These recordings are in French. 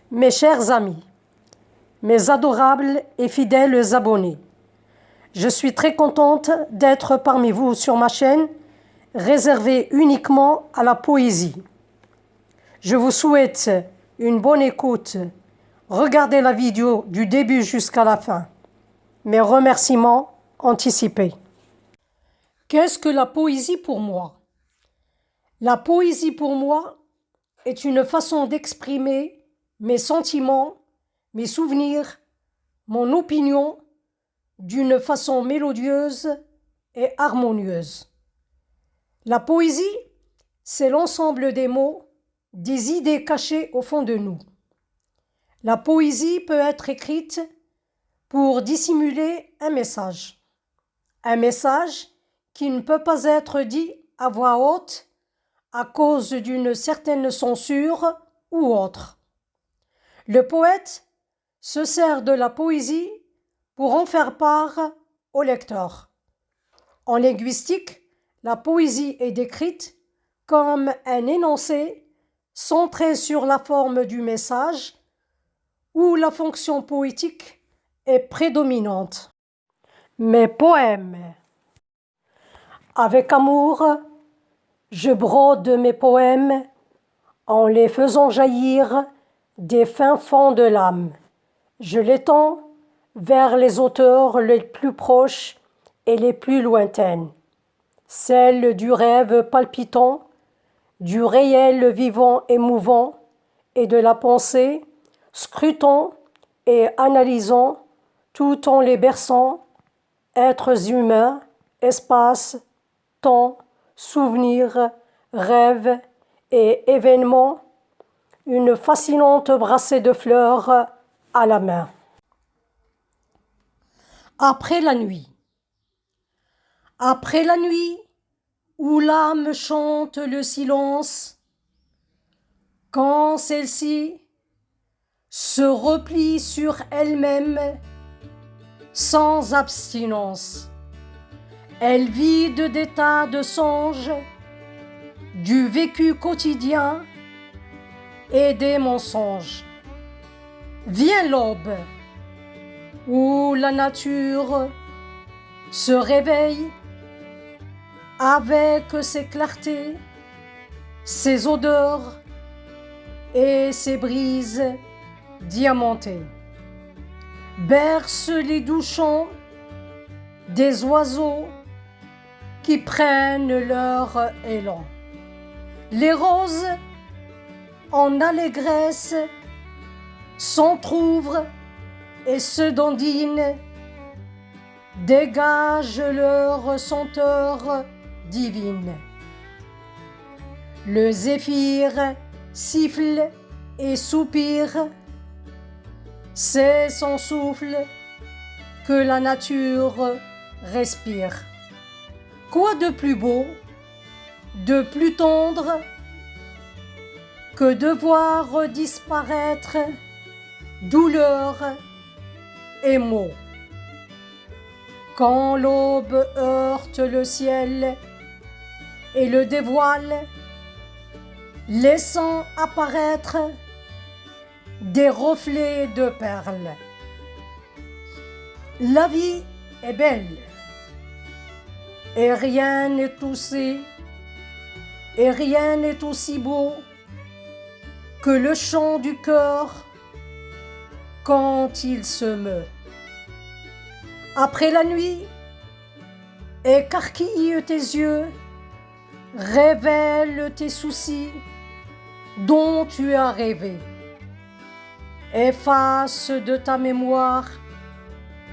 Mes chers amis, mes adorables et fidèles abonnés, je suis très contente d'être parmi vous sur ma chaîne réservée uniquement à la poésie. Je vous souhaite une bonne écoute. Regardez la vidéo du début jusqu'à la fin. Mes remerciements anticipés. Qu'est-ce que la poésie pour moi? La poésie pour moi est une façon d'exprimer mes sentiments, mes souvenirs, mon opinion d'une façon mélodieuse et harmonieuse. La poésie, c'est l'ensemble des mots, des idées cachées au fond de nous. La poésie peut être écrite pour dissimuler un message qui ne peut pas être dit à voix haute à cause d'une certaine censure ou autre. Le poète se sert de la poésie pour en faire part au lecteur. En linguistique, la poésie est décrite comme un énoncé centré sur la forme du message où la fonction poétique est prédominante. Mes poèmes. Avec amour, je brode mes poèmes en les faisant jaillir des fins fonds de l'âme. Je les tends vers les auteurs les plus proches et les plus lointaines, celles du rêve palpitant, du réel vivant et mouvant, et de la pensée, scrutant et analysant, tout en les berçant, êtres humains, espace, temps, souvenirs, rêves et événements, une fascinante brassée de fleurs à la main. Après la nuit. Après la nuit, où l'âme chante le silence, quand celle-ci se replie sur elle-même sans abstinence, elle vide des tas de songes, du vécu quotidien et des mensonges. Vient l'aube, où la nature se réveille avec ses clartés, ses odeurs et ses brises diamantées. Berce les doux chants des oiseaux qui prennent leur élan. Les roses en allégresse s'entr'ouvrent et se dandinent, dégagent leur senteur divine. Le zéphyr siffle et soupire, c'est son souffle que la nature respire. Quoi de plus beau, de plus tendre que de voir disparaître douleur et maux. Quand l'aube heurte le ciel et le dévoile, laissant apparaître des reflets de perles. La vie est belle, et rien n'est aussi beau que le chant du cœur quand il se meut. Après la nuit, écarquille tes yeux, révèle tes soucis dont tu as rêvé. Efface de ta mémoire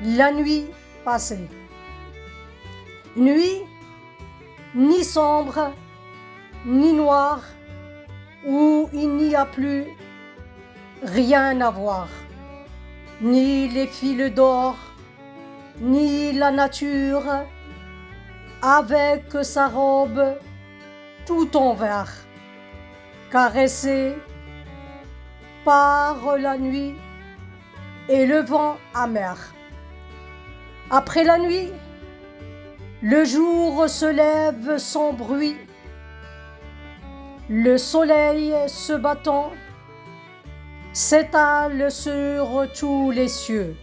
la nuit passée. Nuit, ni sombre, ni noire, où il n'y a plus rien à voir, ni les fils d'or, ni la nature, avec sa robe tout en vert, caressée par la nuit et le vent amer. Après la nuit, le jour se lève sans bruit, le soleil se battant s'étale sur tous les cieux,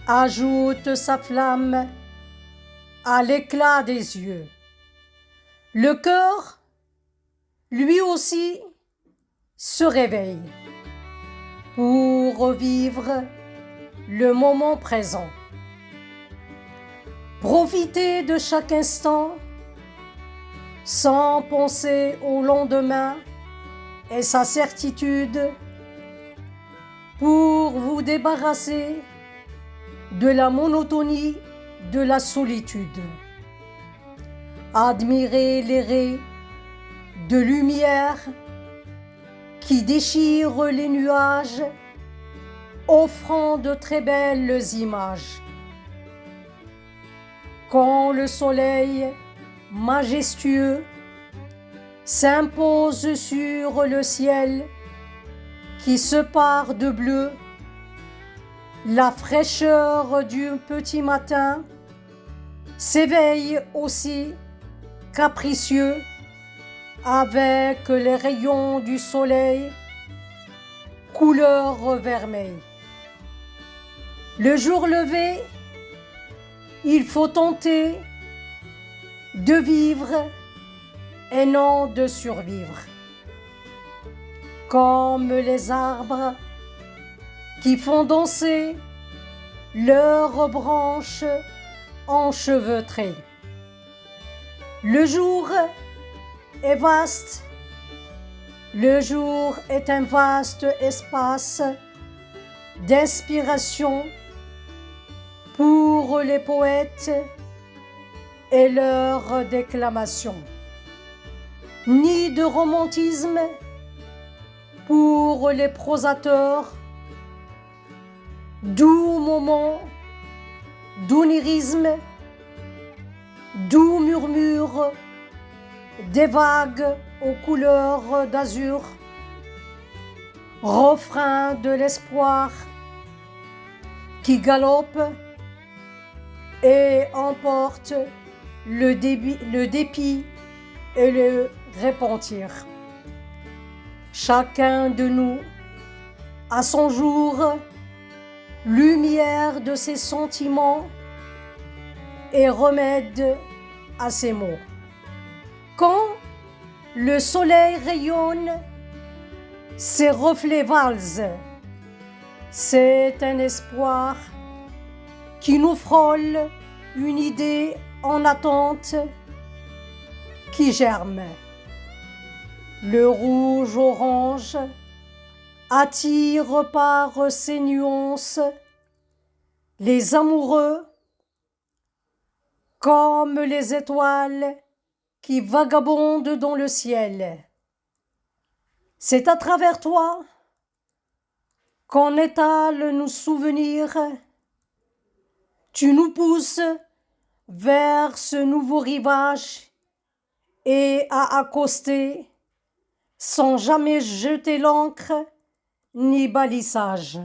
ajoute sa flamme à l'éclat des yeux. Le cœur, lui aussi, se réveille pour revivre le moment présent. Profiter de chaque instant sans penser au lendemain et sa certitude pour vous débarrasser de la monotonie de la solitude. Admirez les raies de lumière qui déchirent les nuages, offrant de très belles images. Quand le soleil majestueux s'impose sur le ciel qui se pare de bleu, la fraîcheur du petit matin s'éveille aussi capricieux avec les rayons du soleil couleur vermeille. Le jour levé, il faut tenter de vivre et non de survivre. Comme les arbres qui font danser leurs branches enchevêtrées. Le jour est vaste, le jour est un vaste espace d'inspiration pour les poètes et leurs déclamations, ni de romantisme pour les prosateurs, doux moments d'onirisme, doux murmures des vagues aux couleurs d'azur, refrain de l'espoir qui galope et emporte le dépit et le repentir. Chacun de nous, à son jour, lumière de ses sentiments et remède à ses maux. Quand le soleil rayonne, ses reflets valsent. C'est un espoir qui nous frôle, une idée en attente qui germe. Le rouge-orange attire par ses nuances les amoureux comme les étoiles qui vagabondent dans le ciel. C'est à travers toi qu'on étale nos souvenirs. Tu nous pousses vers ce nouveau rivage et à accoster sans jamais jeter l'ancre ni balissage.